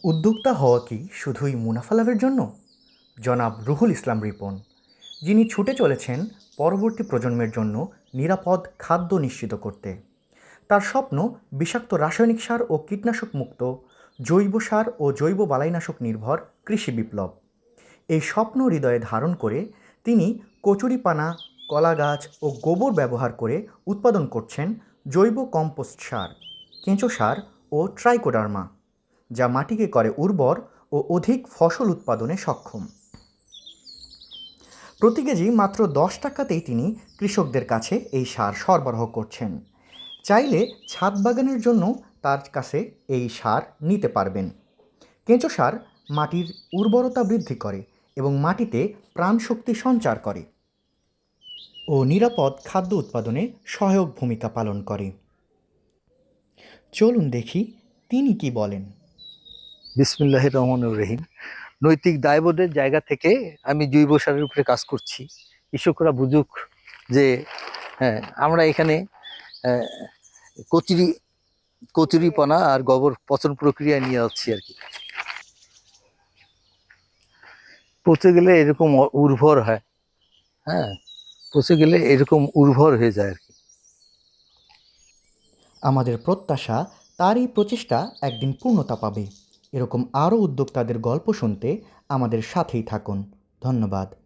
উদ্যোক্তা হওয়া কি শুধুই মুনাফা লাভের জন্য? জনাব রুহুল ইসলাম রিপন, যিনি ছুটে চলেছেন পরবর্তী প্রজন্মের জন্য নিরাপদ খাদ্য নিশ্চিত করতে। তার স্বপ্ন বিষাক্ত রাসায়নিক সার ও কীটনাশক মুক্ত, জৈব সার ও জৈব বালাইনাশক নির্ভর কৃষি বিপ্লব। এই স্বপ্ন হৃদয়ে ধারণ করে তিনি কচুরিপানা, কলাগাছ ও গোবর ব্যবহার করে উৎপাদন করছেন জৈব কম্পোস্ট সার, কেঁচো সার ও ট্রাইকোডার্মা, যা মাটিকে করে উর্বর ও অধিক ফসল উৎপাদনে সক্ষম। প্রতি কেজি মাত্র 10 টাকাতেই তিনি কৃষকদের কাছে এই সার সরবরাহ করছেন। চাইলে ছাদ বাগানের জন্য তার কাছে এই সার নিতে পারবেন। কেঁচো সার মাটির উর্বরতা বৃদ্ধি করে এবং মাটিতে প্রাণশক্তি সঞ্চার করে ও নিরাপদ খাদ্য উৎপাদনে সহায়ক ভূমিকা পালন করে। চলুন দেখি তিনি কি বলেন। বিসমিল্লাহির রহমানির রহিম। নৈতিক দায়বোধের জায়গা থেকে আমি জৈব সারের উপরে কাজ করছি। কৃষকরা বুঝুক যে হ্যাঁ, আমরা এখানে আহ, কচুরি কচুরিপানা আর গোবর পচন প্রক্রিয়ায় নিয়ে যাচ্ছি আর কি। পচে গেলে এরকম উর্বর হয়। হ্যাঁ, পচে গেলে এরকম উর্বর হয়ে যায় আর কি। আমাদের প্রত্যাশা তার এই প্রচেষ্টা একদিন পূর্ণতা পাবে। এরকম আরও উদ্যোক্তাদের গল্প শুনতে আমাদের সাথেই থাকুন। ধন্যবাদ।